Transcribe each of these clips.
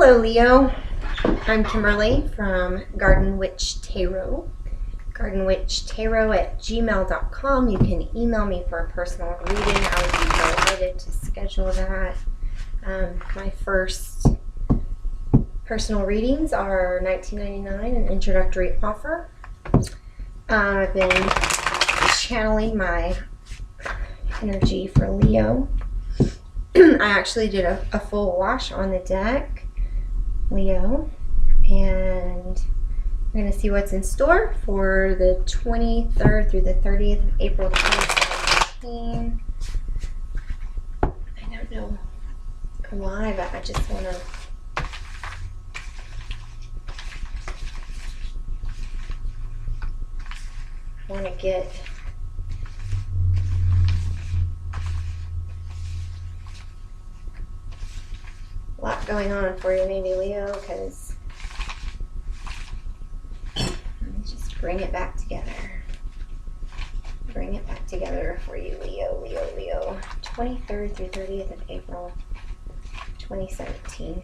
Hello, Leo. I'm Kimberly from Garden Witch Tarot. GardenWitchTarot@gmail.com. You can email me for a personal reading. I would be delighted to schedule that. My first personal readings are $19.99, an introductory offer. I've been channeling my energy for Leo. I actually did a full wash on the deck, Leo, and we're going to see what's in store for the 23rd through the 30th of April 2017. I don't know why, but I just want to get a lot going on for you, maybe, Leo, because let me just bring it back together. Bring it back together for you, Leo. 23rd through 30th of April 2017.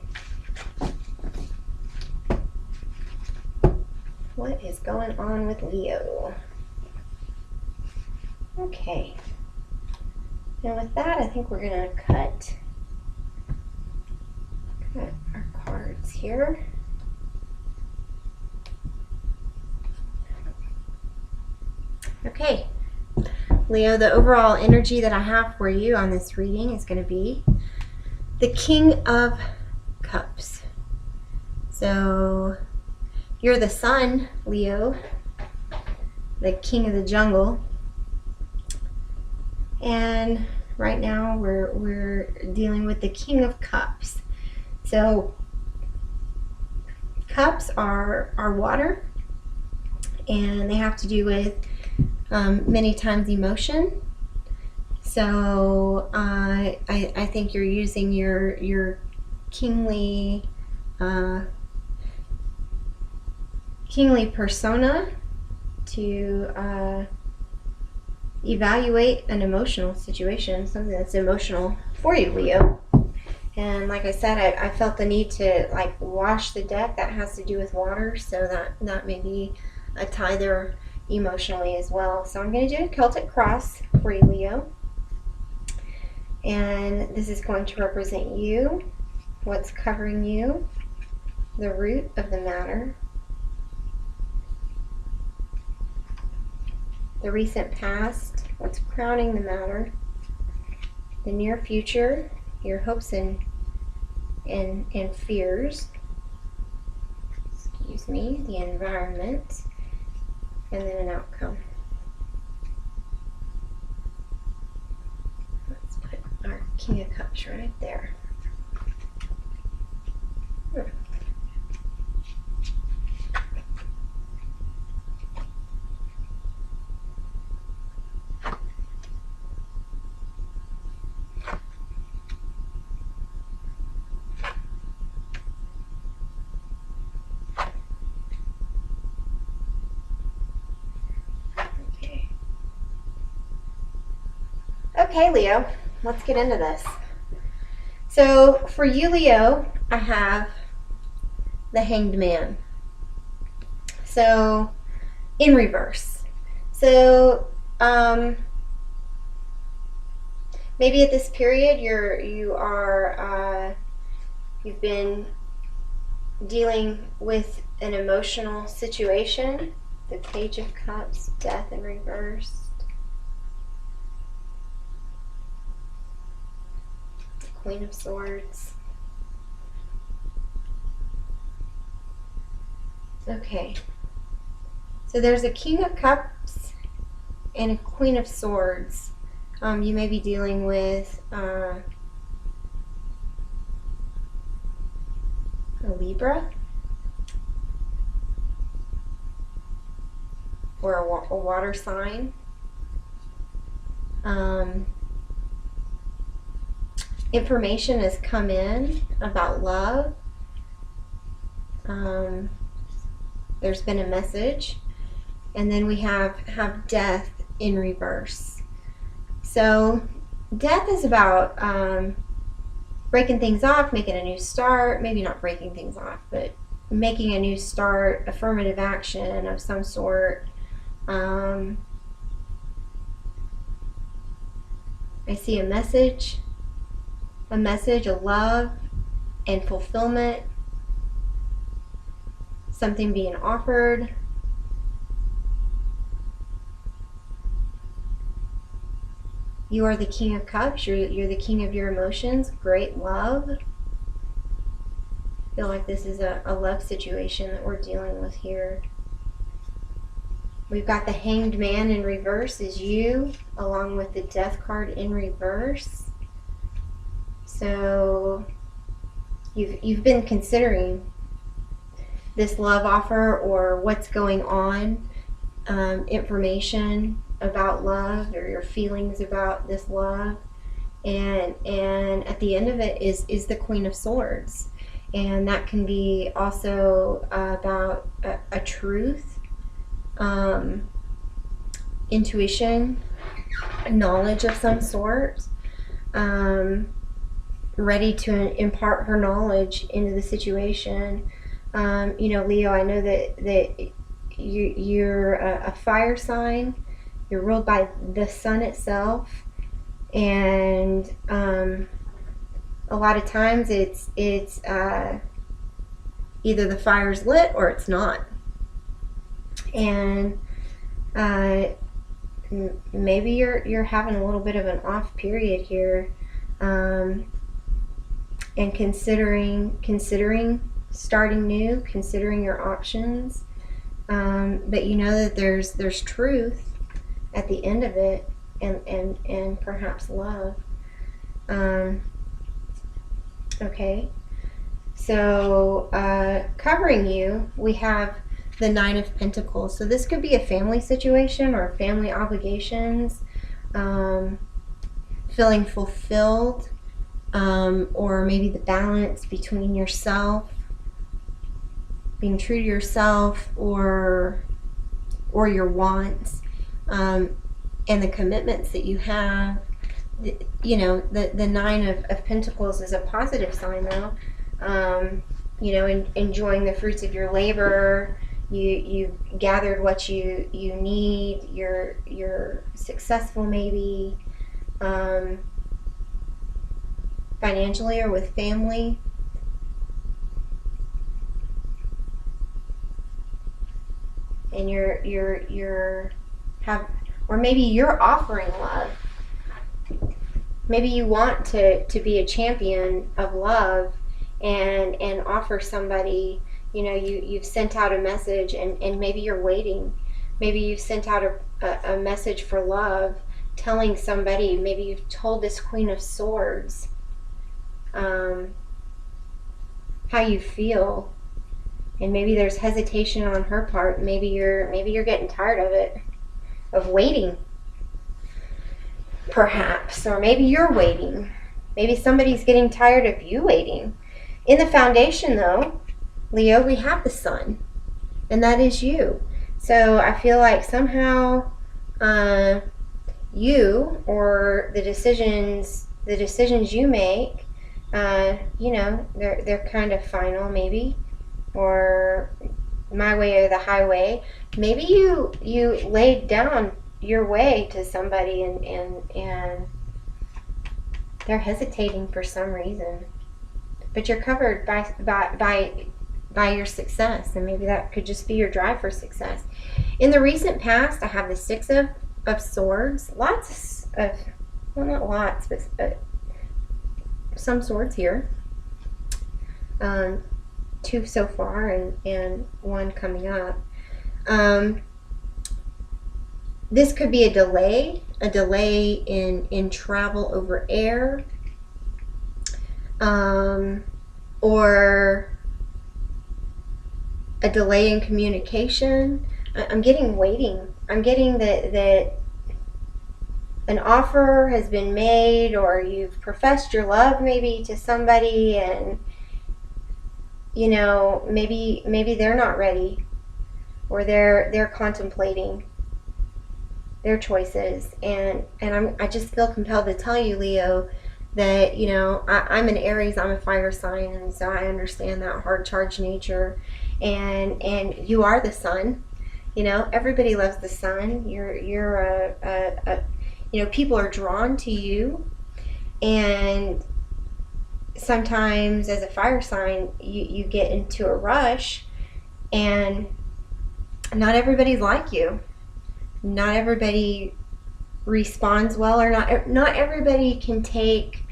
What is going on with Leo? Okay. And with that, I think we're going to cut our cards here. Okay, Leo, the overall energy that I have for you on this reading is going to be the King of Cups. So you're the sun, Leo, the king of the jungle. And right now we're dealing with the King of Cups. So cups are water, and they have to do with many times emotion. So I think you're using your kingly persona to evaluate an emotional situation, something that's emotional for you, Leo. And like I said, I felt the need to wash the deck. That has to do with water, so that may be a tie there emotionally as well. So I'm going to do a Celtic cross for you, Leo. And this is going to represent you, what's covering you, the root of the matter, the recent past, what's crowning the matter, the near future, your hopes and fears, the environment, and then an outcome. Let's put our King of Cups right there. Okay, Leo, let's get into this. So for you, Leo, I have the Hanged Man. So in reverse. So maybe at this period you've been dealing with an emotional situation. The Page of Cups, Death in reverse. Queen of Swords. Okay. So there's a King of Cups and a Queen of Swords. You may be dealing with a Libra or a water sign. Information has come in about love. There's been a message. And then we have death in reverse. So death is about breaking things off, making a new start, maybe not breaking things off, but making a new start, affirmative action of some sort. I see a message of love and fulfillment, something being offered. You are the King of Cups. You're the king of your emotions. Great love. I feel like this is a love situation that we're dealing with here. We've got the Hanged Man in reverse is you, along with the Death card in reverse. So you've been considering this love offer or what's going on, information about love or your feelings about this love, and at the end of it is the Queen of Swords, and that can be also about a truth, intuition, knowledge of some sort, ready to impart her knowledge into the situation. Leo, I know that you're a fire sign. You're ruled by the sun itself, and a lot of times it's either the fire's lit or it's not, and maybe you're having a little bit of an off period here, and considering starting new, considering your options, but you know that there's truth at the end of it, and perhaps love. Okay, so covering you, we have the Nine of Pentacles. So this could be a family situation or family obligations, feeling fulfilled, or maybe the balance between yourself, being true to yourself, or your wants, and the commitments that you have. The Nine of Pentacles is a positive sign, though. Enjoying the fruits of your labor. You've gathered what you need. You're successful, maybe financially or with family. And or maybe you're offering love. Maybe you want to be a champion of love and offer somebody, you've sent out a message and maybe you're waiting. Maybe you've sent out a message for love, telling somebody, maybe you've told this Queen of Swords how you feel. And maybe there's hesitation on her part. Maybe you're getting tired of it, of waiting, perhaps. Or maybe you're waiting. Maybe somebody's getting tired of you waiting. In the foundation, though, Leo, we have the sun, and that is you. So I feel like somehow you, or the decisions you make, they're kind of final, maybe. Or my way or the highway. Maybe you laid down your way to somebody and they're hesitating for some reason, but you're covered by your success, and maybe that could just be your drive for success. In the recent past, I have the Six of Swords. Lots of, well, not lots, but some swords here. 2 so far, and 1 coming up. This could be a delay in travel over air, or a delay in communication. I'm getting waiting. I'm getting that an offer has been made, or you've professed your love maybe to somebody, and maybe they're not ready, or they're contemplating their choices, and I just feel compelled to tell you, Leo, that, you know, I'm an Aries, I'm a fire sign, and so I understand that hard charged nature. And you are the sun. You know, everybody loves the sun. You're a you know, people are drawn to you. And sometimes as a fire sign, you get into a rush, and not everybody's like you. Not everybody responds well, or not everybody can take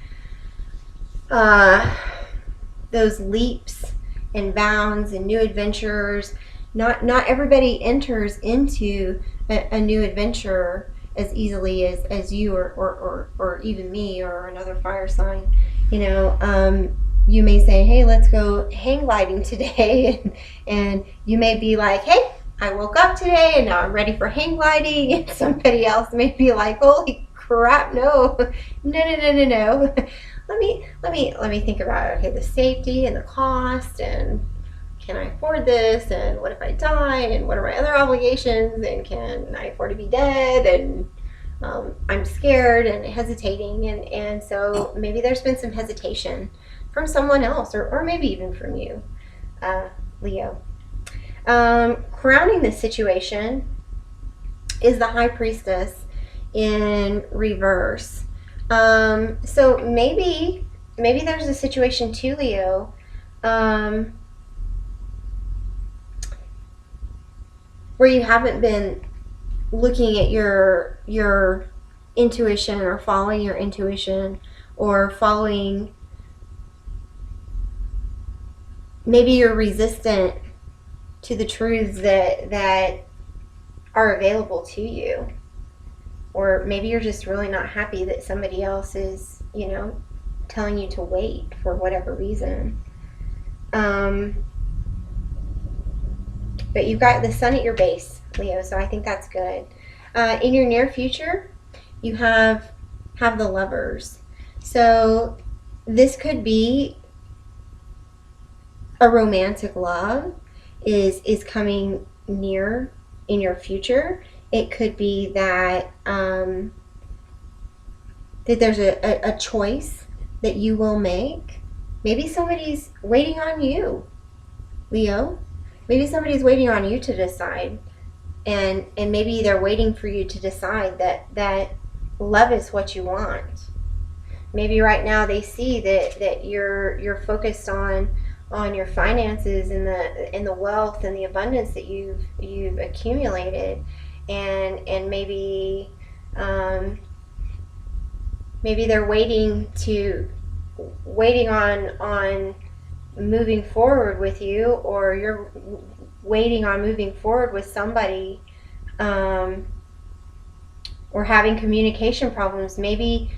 those leaps and bounds and new adventures. Not everybody enters into a new adventure as easily as you or even me or another fire sign. You know, you may say, hey, let's go hang gliding today, and you may be like, hey, I woke up today and now I'm ready for hang gliding, and somebody else may be like, holy crap, no. Let me think about, okay, the safety and the cost, and can I afford this, and what if I die, and what are my other obligations, and can I afford to be dead, and I'm scared and hesitating, and so maybe there's been some hesitation from someone else, or maybe even from you, Leo. Crowning this situation is the High Priestess in reverse. So maybe there's a situation too, Leo, where you haven't been looking at your intuition, or following your intuition, or following, maybe you're resistant to the truths that are available to you. Or maybe you're just really not happy that somebody else is, you know, telling you to wait for whatever reason. But you've got the sun at your base, Leo, so I think that's good. In your near future, you have the Lovers. So this could be a romantic love is coming near in your future. It could be that that there's a choice that you will make. Maybe somebody's waiting on you, Leo. Maybe somebody's waiting on you to decide, and maybe they're waiting for you to decide that love is what you want. Maybe right now they see that you're focused on your finances and the wealth and the abundance that you've accumulated, and maybe they're waiting on moving forward with you, or you're waiting on moving forward with somebody, or having communication problems. Maybe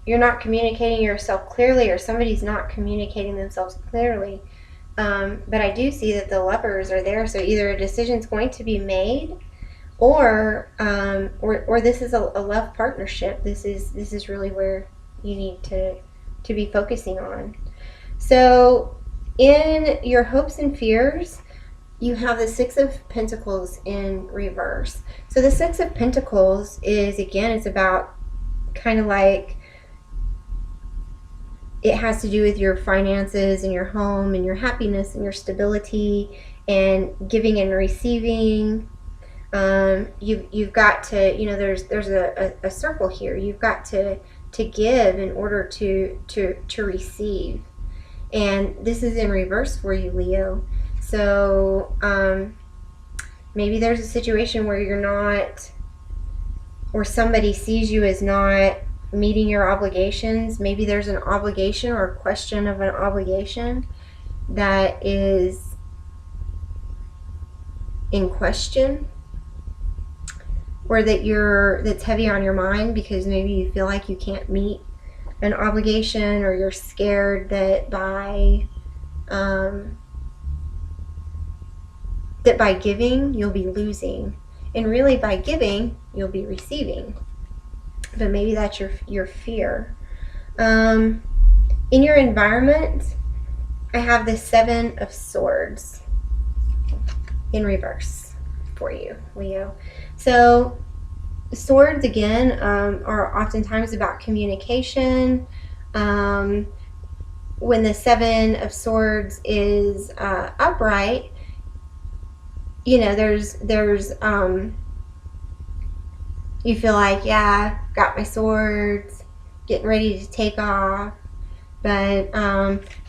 you're not communicating yourself clearly, or somebody's not communicating themselves clearly. But I do see that the Lovers are there, so either a decision's going to be made, or this is a love partnership. This is really where you need to be focusing on. So in your hopes and fears, you have the Six of Pentacles in reverse. So the Six of Pentacles is, again, it's about kind of like, it has to do with your finances and your home and your happiness and your stability and giving and receiving. You've got to, you know, there's a circle here. You've got to give in order to receive. And this is in reverse for you, Leo. So maybe there's a situation where you're not, or somebody sees you as not meeting your obligations. Maybe there's an obligation or a question of an obligation that is in question, or that's heavy on your mind because maybe you feel like you can't meet an obligation, or you're scared that by giving you'll be losing, and really by giving you'll be receiving. But maybe that's your fear. In your environment, I have the Seven of Swords in reverse for you, Leo. So Swords, again, are oftentimes about communication. When the Seven of Swords is upright, there's you feel like, yeah, got my swords, getting ready to take off. But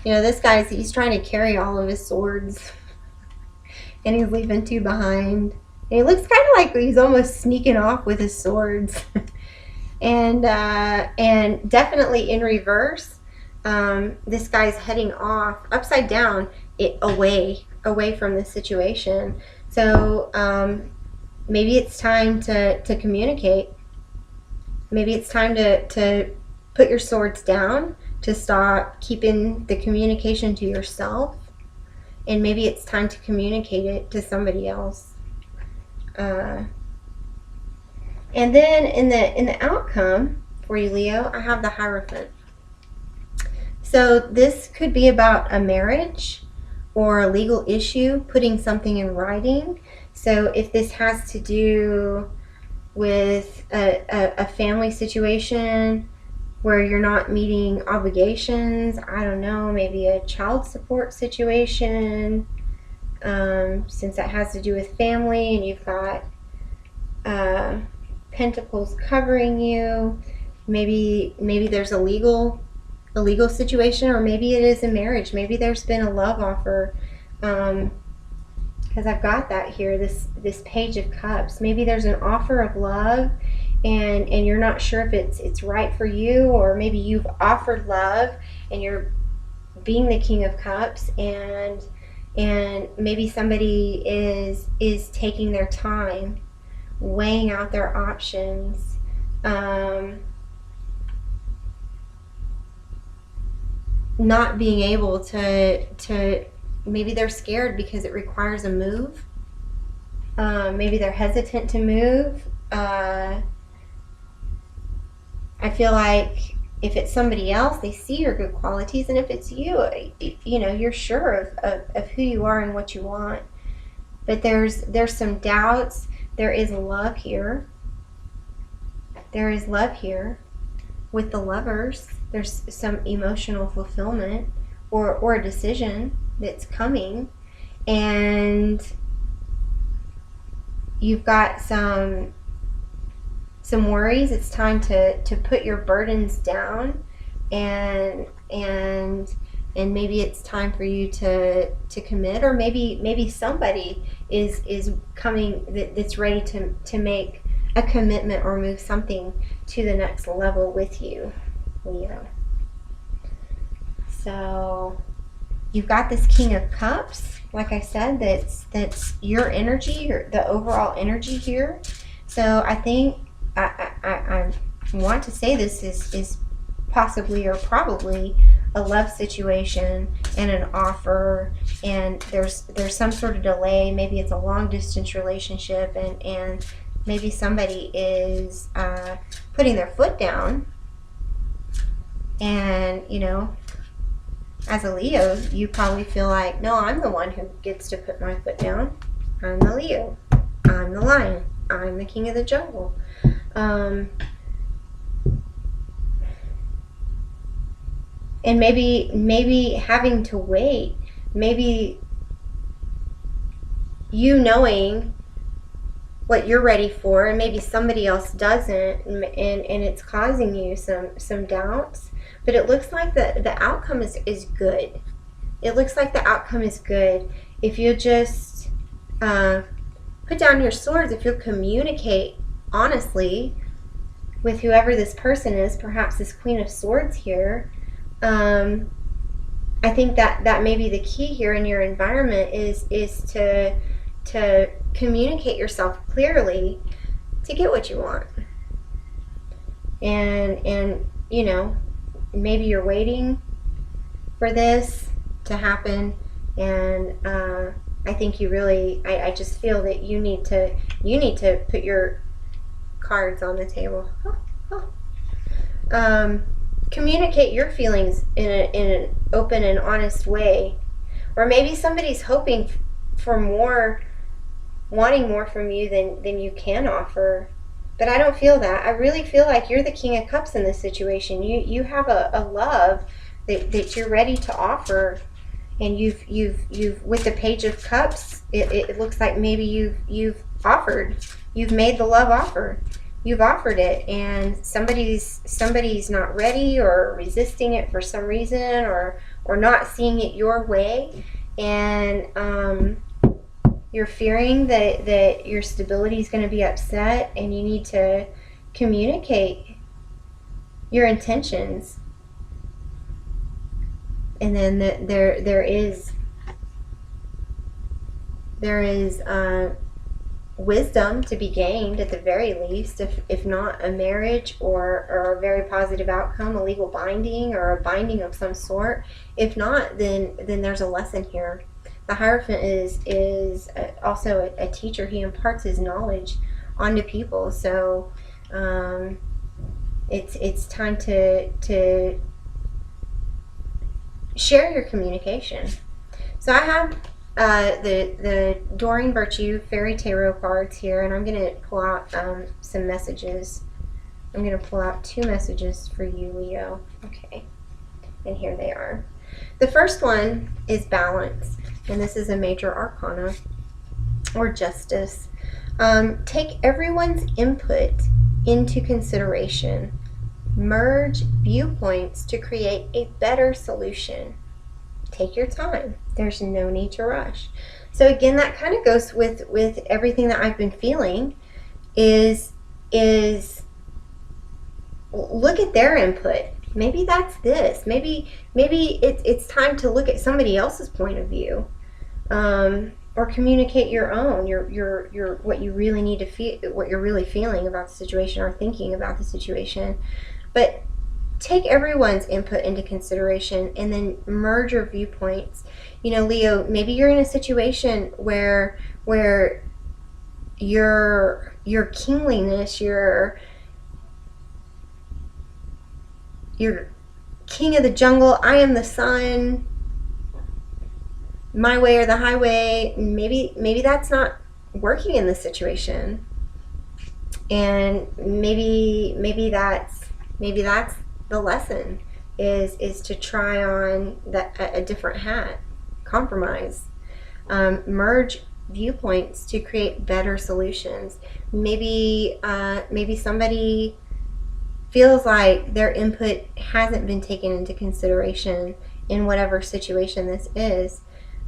this he's trying to carry all of his swords, and he's leaving two behind. And he looks kind of like he's almost sneaking off with his swords. and definitely in reverse, this guy's heading off upside down, away from the situation. So maybe it's time to communicate. Maybe it's time to put your swords down, to stop keeping the communication to yourself, and maybe it's time to communicate it to somebody else. And then in the outcome for you, Leo, I have the Hierophant. So this could be about a marriage or a legal issue, putting something in writing. So if this has to do with a family situation where you're not meeting obligations, I don't know, maybe a child support situation, since that has to do with family, and you've got Pentacles covering you. Maybe there's a legal situation, or maybe it is a marriage. Maybe there's been a love offer, because I've got that here, this Page of Cups. Maybe there's an offer of love, and you're not sure if it's right for you, or maybe you've offered love and you're being the King of Cups, and maybe somebody is taking their time, weighing out their options. Not being able to maybe they're scared because it requires a move. Maybe they're hesitant to move. I feel like if it's somebody else, they see your good qualities, and if it's you, you're sure of who you are and what you want. But there's some doubts. There is love here. There is love here. With the Lovers, there's some emotional fulfillment or a decision that's coming, and you've got some worries. It's time to put your burdens down, and maybe it's time for you to commit, or maybe somebody is coming that's ready to make a commitment or move something to the next level with you, Leo. So you've got this King of Cups, like I said, that's your energy, the overall energy here. So I think I want to say this is possibly or probably a love situation and an offer, and there's some sort of delay. Maybe it's a long distance relationship, and maybe somebody is putting their foot down, and as a Leo, you probably feel like, no, I'm the one who gets to put my foot down. I'm the Leo. I'm the lion. I'm the king of the jungle. And maybe having to wait, maybe you knowing what you're ready for, and maybe somebody else doesn't, and it's causing you some doubts. But it looks like the outcome is good. It looks like the outcome is good if you just put down your swords, if you'll communicate honestly with whoever this person is, perhaps this Queen of Swords here. I think that may be the key here in your environment is to communicate yourself clearly to get what you want. And maybe you're waiting for this to happen, and I think you really, I just feel that you need to put your cards on the table. Communicate your feelings in an open and honest way, or maybe somebody's hoping for more, wanting more from you than you can offer. But I don't feel that. I really feel like you're the King of Cups in this situation. You have a love that you're ready to offer, and you've with the Page of Cups, it looks like maybe you've offered. You've made the love offer. You've offered it, and somebody's not ready or resisting it for some reason, or not seeing it your way, and you're fearing that your stability is going to be upset, and you need to communicate your intentions. And then there is wisdom to be gained at the very least, if not a marriage or a very positive outcome, a legal binding or a binding of some sort. If not, then there's a lesson here. The Hierophant is also a teacher. He imparts his knowledge onto people. So it's time to share your communication. So I have the Doreen Virtue Fairy Tarot cards here, and I'm going to pull out some messages. I'm going to pull out 2 messages for you, Leo. Okay, and here they are. The first one is balance, and this is a major arcana, or justice. Take everyone's input into consideration. Merge viewpoints to create a better solution. Take your time. There's no need to rush. So again, that kind of goes with everything that I've been feeling, is look at their input. Maybe that's this. Maybe it's time to look at somebody else's point of view, or communicate your own, your what you really need to feel, what you're really feeling about the situation or thinking about the situation. But take everyone's input into consideration, and then merge your viewpoints. You know, Leo, maybe you're in a situation where your kingliness, your king of the jungle, I am the sun, my way or the highway, maybe that's not working in this situation. And maybe that's the lesson, is to try on a different hat, compromise, merge viewpoints to create better solutions. Maybe somebody feels like their input hasn't been taken into consideration in whatever situation this is.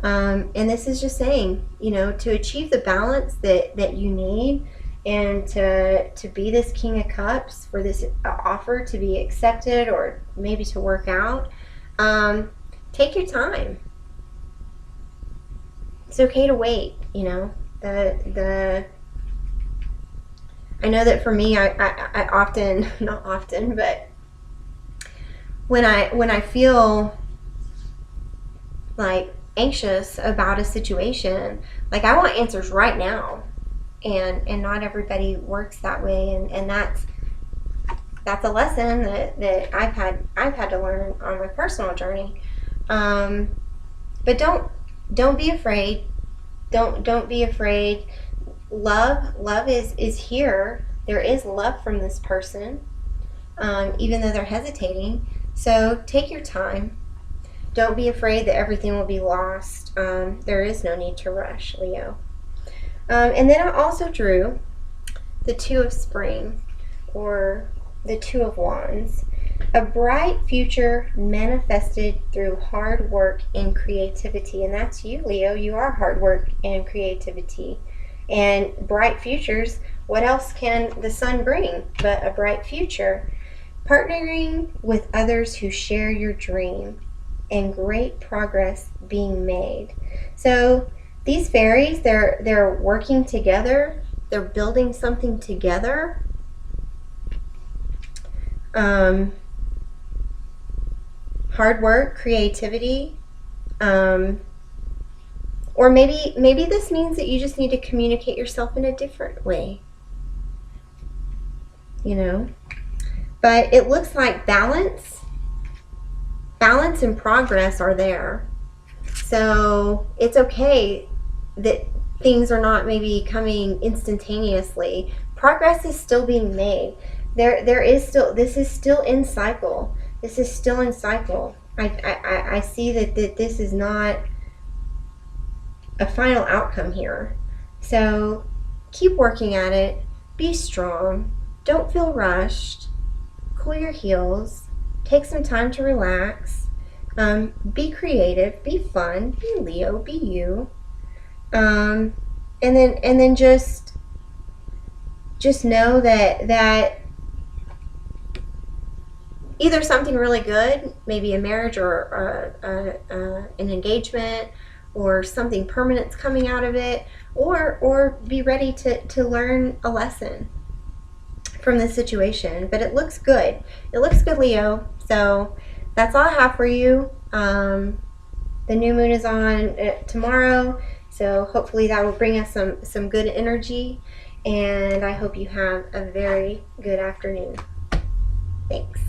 And this is just saying, you know, to achieve the balance that you need, and to be this King of Cups, for this offer to be accepted or maybe to work out, take your time. It's okay to wait, you know. I know that for me, I often, not often, but when I feel like anxious about a situation, like I want answers right now, and not everybody works that way, and that's a lesson that I've had to learn on my personal journey. But don't be afraid. Don't be afraid. Love is here. There is love from this person, even though they're hesitating. So take your time. Don't be afraid that everything will be lost. There is no need to rush, Leo. And then I also drew the Two of Spring, or the Two of Wands. A bright future manifested through hard work and creativity. And that's you, Leo. You are hard work and creativity. And bright futures, what else can the sun bring but a bright future? Partnering with others who share your dream, and great progress being made. So these fairies, they're working together. They're building something together. Hard work, creativity, or maybe this means that you just need to communicate yourself in a different way, you know. But it looks like balance and progress are there. So it's okay that things are not maybe coming instantaneously, progress is still being made. There is still, this is still in cycle. This is still in cycle. I see that this is not a final outcome here. So keep working at it. Be strong. Don't feel rushed. Cool your heels. Take some time to relax. Be creative. Be fun. Be Leo. Be you. And then just know that either something really good, maybe a marriage or an engagement, or something permanent's coming out of it, or be ready to learn a lesson from this situation. But it looks good. It looks good, Leo. So that's all I have for you. The new moon is on tomorrow, so hopefully that will bring us some good energy, and I hope you have a very good afternoon. Thanks.